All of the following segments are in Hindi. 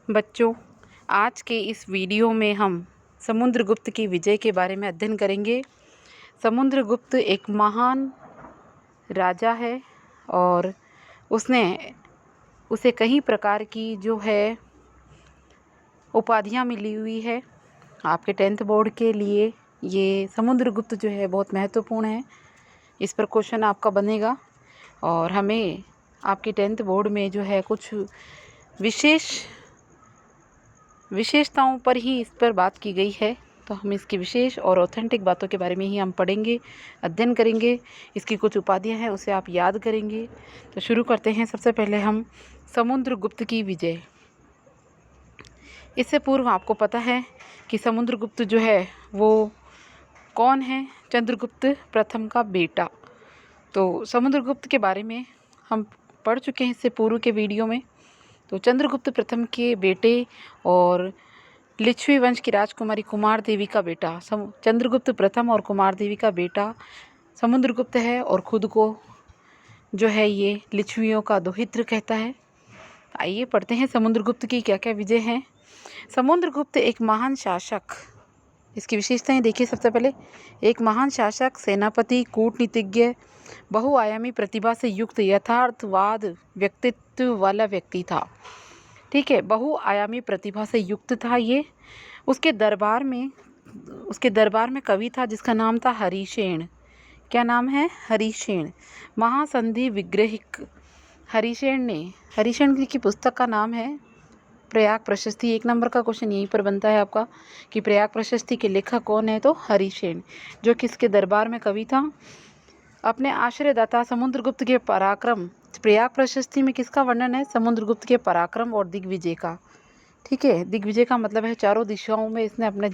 बच्चों, आज के इस वीडियो में हम समुद्रगुप्त की विजय के बारे में अध्ययन करेंगे। समुद्रगुप्त एक महान राजा है और उसे कई प्रकार की जो है उपाधियां मिली हुई है। आपके 10th बोर्ड के लिए ये समुद्रगुप्त जो है बहुत महत्वपूर्ण है। इस पर क्वेश्चन आपका बनेगा और हमें आपके 10th बोर्ड में जो है कुछ विशेषताओं पर ही इस पर बात की गई है। तो हम इसकी विशेष और ऑथेंटिक बातों के बारे में ही हम पढ़ेंगे, अध्ययन करेंगे। इसकी कुछ उपाधियां हैं, उसे आप याद करेंगे। तो शुरू करते हैं। सबसे पहले हम समुद्रगुप्त की विजय। इससे पूर्व आपको पता है कि समुद्रगुप्त जो है वो कौन है? चंद्रगुप्त प्रथम का बेटा। तो समुद्रगुप्त के बारे में हम पढ़ चुके हैं इससे पूर्व के वीडियो में। तो चंद्रगुप्त प्रथम के बेटे और लिच्छवी वंश की राजकुमारी कुमार देवी का बेटा चंद्रगुप्त प्रथम और कुमार देवी का बेटा समुद्रगुप्त है और खुद को जो है ये लिच्छवियों का दोहित्र कहता है। आइए पढ़ते हैं समुद्रगुप्त की क्या क्या विजय हैं। समुद्रगुप्त एक महान शासक, इसकी विशेषताएं देखिए। सबसे पहले एक महान शासक, सेनापति, कूटनीतिज्ञ, बहुआयामी प्रतिभा से युक्त यथार्थवाद व्यक्तित्व वाला व्यक्ति था। ठीक है, बहुआयामी प्रतिभा से युक्त था ये। उसके दरबार में कवि था जिसका नाम था हरिसेन। क्या नाम है? हरिसेन। महासंधि विग्रहिक हरिसेन की पुस्तक का नाम है प्रयाग प्रशस्ति। 1 नंबर का क्वेश्चन यहीं पर बनता है आपका कि प्रयाग प्रशस्ति के लेखक कौन है? तो हरिसेन, जो किसके दरबार में कवि था। अपने आश्रयदाता समुद्रगुप्त के पराक्रम, प्रयाग प्रशस्ति में किसका वर्णन है? समुद्रगुप्त के पराक्रम और दिग्विजय का। ठीक है, दिग्विजय का मतलब है चारों दिशाओं में इसने अपने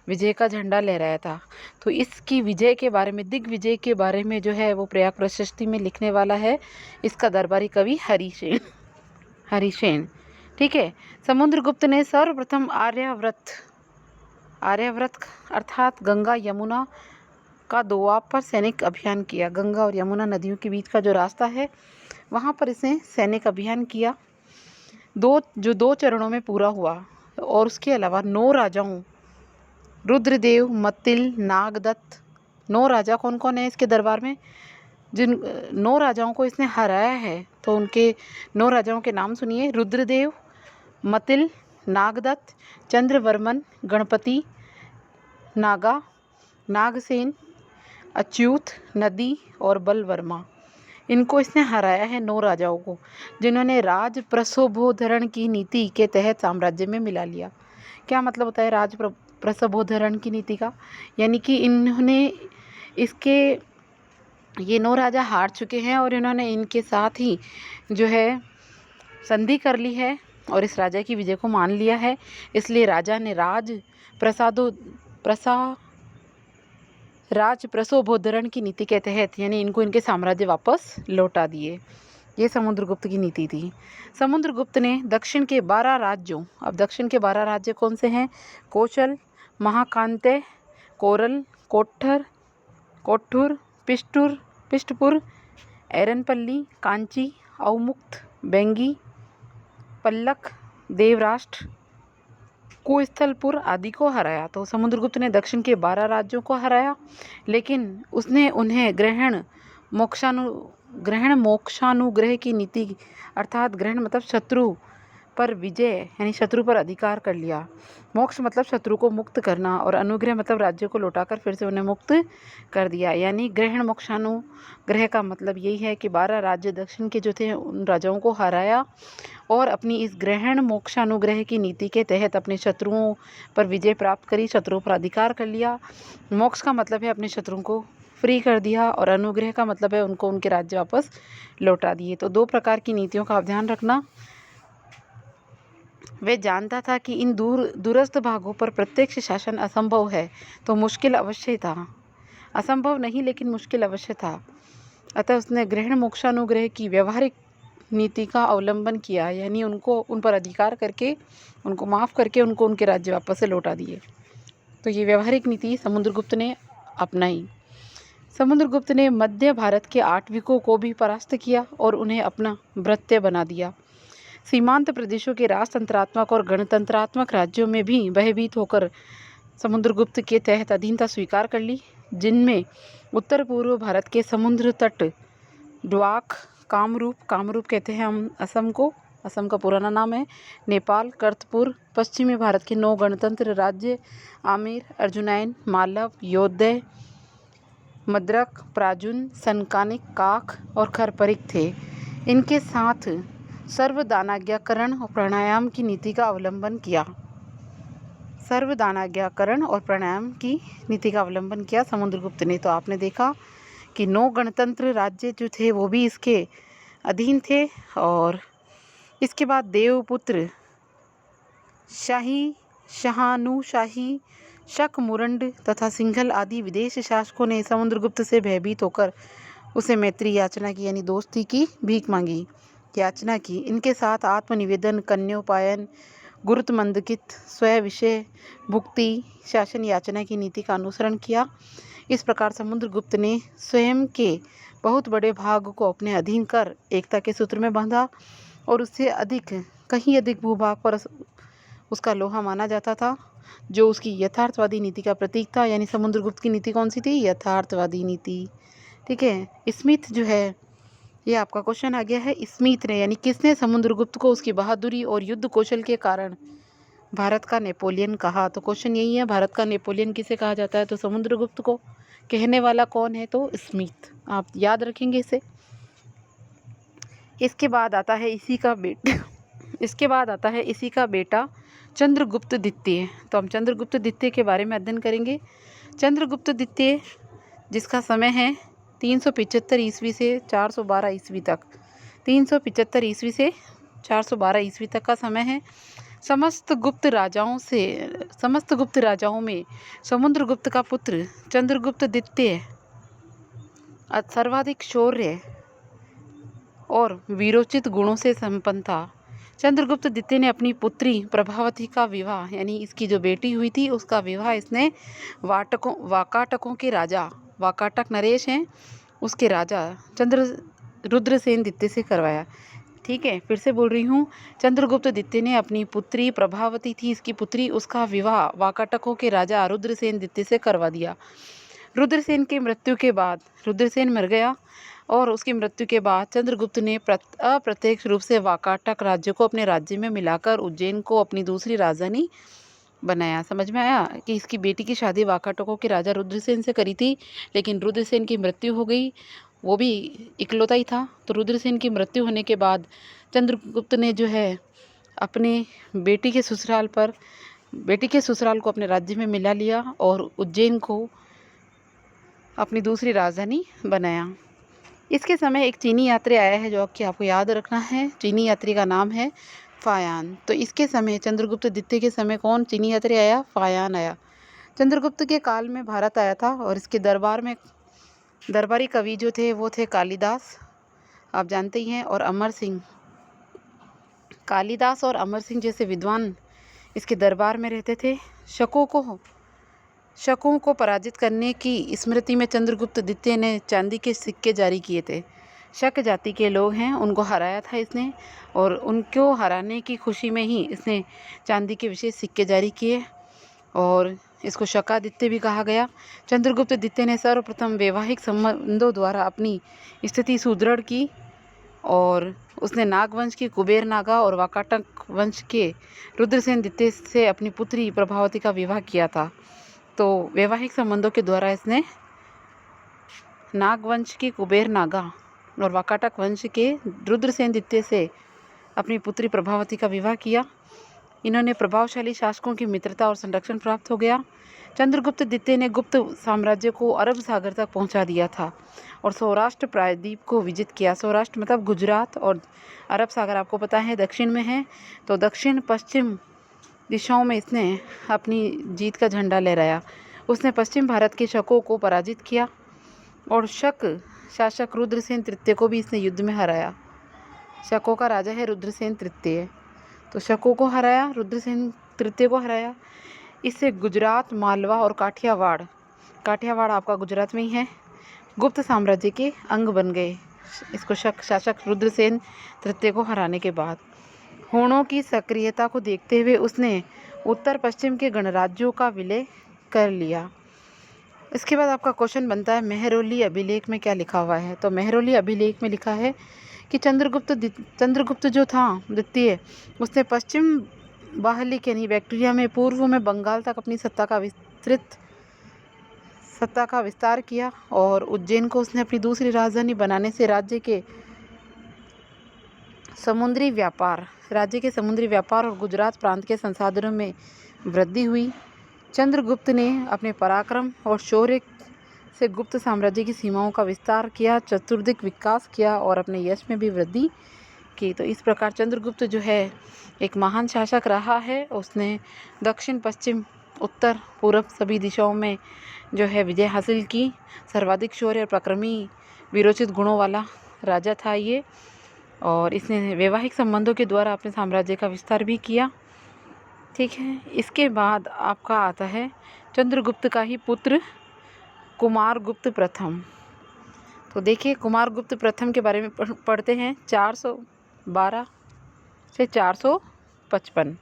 विजय का झंडा लहराया था। तो इसकी विजय के बारे में, दिग्विजय के बारे में जो है वो प्रयाग प्रशस्ति में लिखने वाला है इसका दरबारी कवि हरिसेन। ठीक है, समुद्रगुप्त ने सर्वप्रथम आर्यावर्त अर्थात गंगा यमुना का दोआब पर सैनिक अभियान किया। गंगा और यमुना नदियों के बीच का जो रास्ता है वहाँ पर इसने सैनिक अभियान किया, जो 2 चरणों में पूरा हुआ। और उसके अलावा 9 राजाओं, रुद्रदेव, मत्तिल, नागदत्त, 9 राजा कौन कौन है इसके दरबार में? जिन 9 राजाओं को इसने हराया है। तो उनके 9 राजाओं के नाम सुनिए। रुद्रदेव, मत्तिल, नागदत्त, चंद्रवर्मन, गणपति, नागा, नागसेन, अच्युत, नदी और बलवर्मा। इनको इसने हराया है, 9 राजाओं को, जिन्होंने राज प्रसवोद्धरण की नीति के तहत साम्राज्य में मिला लिया। क्या मतलब होता है राज प्रसवोद्धरण की नीति का? यानी कि ये 9 राजा हार चुके हैं और इन्होंने इनके साथ ही जो है संधि कर ली है और इस राजा की विजय को मान लिया है। इसलिए राजा ने राज प्रसवोद्धरण की नीति के तहत यानी इनको इनके साम्राज्य वापस लौटा दिए। ये समुद्रगुप्त की नीति थी। समुद्रगुप्त ने दक्षिण के 12 राज्यों, अब दक्षिण के 12 राज्य कौन से हैं? कोशल, महाकांते, कोरल, कोट्ठुर, पिष्टपुर, एरनपल्ली, कांची, अवमुक्त, बेंगी, पल्लक, देवराष्ट्र, कुस्थलपुर आदि को हराया। तो समुद्रगुप्त ने दक्षिण के 12 राज्यों को हराया, लेकिन उसने उन्हें ग्रहण मोक्षानुग्रह की नीति, अर्थात ग्रहण मतलब शत्रु पर विजय यानी शत्रु पर अधिकार कर लिया। मोक्ष मतलब शत्रु को मुक्त करना और अनुग्रह मतलब राज्य को लौटाकर फिर से उन्हें मुक्त कर दिया। यानी ग्रहण मोक्षानुग्रह का मतलब यही है कि 12 राज्य दक्षिण के जो थे उन राजाओं को हराया और अपनी इस ग्रहण मोक्षानुग्रह की नीति के तहत अपने शत्रुओं पर विजय प्राप्त करी, शत्रुओं पर अधिकार कर लिया। मोक्ष का मतलब है अपने शत्रुओं को फ्री कर दिया और अनुग्रह का मतलब है उनको उनके राज्य वापस लौटा दिए। तो 2 प्रकार की नीतियों का आप ध्यान रखना। वे जानता था कि इन दूरस्थ भागों पर प्रत्यक्ष शासन असंभव है, तो मुश्किल अवश्य था। असंभव नहीं लेकिन मुश्किल अवश्य था। अतः उसने ग्रहण मोक्षानुग्रह की व्यवहारिक नीति का अवलंबन किया, यानी उनको उन पर अधिकार करके, उनको माफ़ करके उनको उनके राज्य वापस से लौटा दिए। तो ये व्यवहारिक नीति समुद्रगुप्त ने अपनाई। समुद्रगुप्त ने मध्य भारत के आटविकों को भी परास्त किया और उन्हें अपना भृत्य बना दिया। सीमांत प्रदेशों के राजतंत्रात्मक और गणतंत्रात्मक राज्यों में भी भयभीत होकर समुद्रगुप्त के तहत अधीनता स्वीकार कर ली, जिनमें उत्तर पूर्व भारत के समुद्र तट ड्वाक, कामरूप कहते हैं हम असम को, असम का पुराना नाम है, नेपाल, कर्तपुर, पश्चिमी भारत के 9 गणतंत्र राज्य आमेर, अर्जुनैन, मालव, योद्धे, मद्रक, प्राजुन, सनकानिक, काक और खरपरिक थे। इनके साथ सर्वदानाज्ञाकरण और प्राणायाम की नीति का अवलंबन किया। सर्वदानाज्ञाकरण और प्राणायाम की नीति का अवलंबन किया समुद्रगुप्त ने। तो आपने देखा कि 9 गणतंत्र राज्य जो थे वो भी इसके अधीन थे। और इसके बाद देवपुत्र शाही, शाहानुशाही, शक, मुरंड तथा सिंघल आदि विदेश शासकों ने समुद्रगुप्त से भयभीत होकर उसे मैत्री याचना की, यानी दोस्ती की भीख मांगी, याचना की। इनके साथ आत्मनिवेदन, कन्योपायन, गुरुत मंदकित, स्वय विषय, भुक्ति, शासन याचना की नीति का अनुसरण किया। इस प्रकार समुद्रगुप्त ने स्वयं के बहुत बड़े भाग को अपने अधीन कर एकता के सूत्र में बांधा और उससे कहीं अधिक भूभाग पर उसका लोहा माना जाता था, जो उसकी यथार्थवादी नीति का प्रतीक था। यानी समुद्रगुप्त की नीति कौन सी थी? यथार्थवादी नीति। ठीक है। स्मिथ जो है, ये आपका क्वेश्चन आ गया है। स्मिथ ने, यानी किसने समुद्रगुप्त को उसकी बहादुरी और युद्ध कौशल के कारण भारत का नेपोलियन कहा? तो क्वेश्चन यही है, भारत का नेपोलियन किसे कहा जाता है? तो समुद्रगुप्त को। कहने वाला कौन है? तो स्मिथ। आप याद रखेंगे इसे। इसके बाद आता है इसी का बेटा चंद्रगुप्त द्वितीय। तो हम चंद्रगुप्त द्वितीय के बारे में अध्ययन करेंगे। चंद्रगुप्त द्वितीय, जिसका समय है 375 ईस्वी से 412 ईस्वी तक। 375 ईस्वी से 412 ईस्वी तक का समय है। समस्त गुप्त राजाओं में समुद्रगुप्त का पुत्र चंद्रगुप्त द्वितीय सर्वाधिक शौर्य और वीरोचित गुणों से संपन्न था। चंद्रगुप्त द्वितीय ने अपनी पुत्री प्रभावती का विवाह, यानी इसकी जो बेटी हुई थी उसका विवाह इसने वाकाटकों के राजा, वाकाटक नरेश हैं, उसके राजा रुद्रसेन द्वितीय से करवाया। ठीक है, फिर से बोल रही हूँ। चंद्रगुप्त द्वितीय ने अपनी पुत्री प्रभावती थी इसकी पुत्री, उसका विवाह वाकाटकों के राजा रुद्रसेन द्वितीय से करवा दिया। रुद्रसेन की मृत्यु के बाद, रुद्रसेन मर गया और उसकी मृत्यु के बाद चंद्रगुप्त ने अप्रत्यक्ष रूप से वाकाटक राज्य को अपने राज्य में मिलाकर उज्जैन को अपनी दूसरी राजधानी बनाया। समझ में आया कि इसकी बेटी की शादी वाकाटकों के राजा रुद्रसेन से करी थी, लेकिन रुद्रसेन की मृत्यु हो गई, वो भी इकलौता ही था। तो रुद्रसेन की मृत्यु होने के बाद चंद्रगुप्त ने जो है अपने बेटी के ससुराल को अपने राज्य में मिला लिया और उज्जैन को अपनी दूसरी राजधानी बनाया। इसके समय एक चीनी यात्री आया है जो कि आपको याद रखना है। चीनी यात्री का नाम है फायान। तो इसके समय, चंद्रगुप्त द्वितीय के समय कौन चीनी यात्री आया? फायान आया। चंद्रगुप्त के काल में भारत आया था और इसके दरबारी कवि जो थे वो थे कालिदास, आप जानते ही हैं, और अमर सिंह। कालिदास और अमर सिंह जैसे विद्वान इसके दरबार में रहते थे। शकों को पराजित करने की स्मृति में चंद्रगुप्त द्वितीय ने चांदी के सिक्के जारी किए थे। शक जाति के लोग हैं, उनको हराया था इसने, और उनको हराने की खुशी में ही इसने चांदी के विशेष सिक्के जारी किए और इसको शकादित्य भी कहा गया। चंद्रगुप्त द्वितीय ने सर्वप्रथम वैवाहिक संबंधों द्वारा अपनी स्थिति सुदृढ़ की और उसने नागवंश के कुबेर नागा और वाकाटक वंश के रुद्रसेन द्वितीय से अपनी पुत्री प्रभावती का विवाह किया था। तो वैवाहिक संबंधों के द्वारा इसने नागवंश के कुबेर नागा और वाकाटक वंश के रुद्रसेन द्वितीय से अपनी पुत्री प्रभावती का विवाह किया। इन्होंने प्रभावशाली शासकों की मित्रता और संरक्षण प्राप्त हो गया। चंद्रगुप्त द्वितीय ने गुप्त साम्राज्य को अरब सागर तक पहुंचा दिया था और सौराष्ट्र प्रायद्वीप को विजित किया। सौराष्ट्र मतलब गुजरात, और अरब सागर आपको पता है दक्षिण में है। तो दक्षिण पश्चिम दिशाओं में इसने अपनी जीत का झंडा लहराया। उसने पश्चिम भारत के शकों को पराजित किया और शक शासक रुद्रसेन तृतीय को भी इसने युद्ध में हराया। शकों का राजा है रुद्रसेन तृतीय, तो शकों को हराया, रुद्रसेन तृतीय को हराया। इससे गुजरात, मालवा और काठियावाड़ आपका गुजरात में ही है, गुप्त साम्राज्य के अंग बन गए इसको शासक रुद्रसेन तृतीय को हराने के बाद। हूणों की सक्रियता को देखते हुए उसने उत्तर पश्चिम के गणराज्यों का विलय कर लिया। इसके बाद आपका क्वेश्चन बनता है मेहरौली अभिलेख में क्या लिखा हुआ है। तो मेहरौली अभिलेख में लिखा है कि चंद्रगुप्त जो था द्वितीय, उसने पश्चिम बाहलिक यानी बैक्टीरिया में पूर्व में बंगाल तक अपनी सत्ता का विस्तार किया और उज्जैन को उसने अपनी दूसरी राजधानी बनाने से राज्य के समुद्री व्यापार और गुजरात प्रांत के संसाधनों में वृद्धि हुई। चंद्रगुप्त ने अपने पराक्रम और शौर्य से गुप्त साम्राज्य की सीमाओं का विस्तार किया, चतुर्दिक विकास किया और अपने यश में भी वृद्धि की। तो इस प्रकार चंद्रगुप्त जो है एक महान शासक रहा है। उसने दक्षिण, पश्चिम, उत्तर, पूर्व सभी दिशाओं में जो है विजय हासिल की। सर्वाधिक शौर्य और पराक्रमी वीरोचित गुणों वाला राजा था ये, और इसने वैवाहिक संबंधों के द्वारा अपने साम्राज्य का विस्तार भी किया। ठीक है, इसके बाद आपका आता है चंद्रगुप्त का ही पुत्र कुमारगुप्त प्रथम। तो देखिए कुमारगुप्त प्रथम के बारे में पढ़ते हैं। 412 से 455।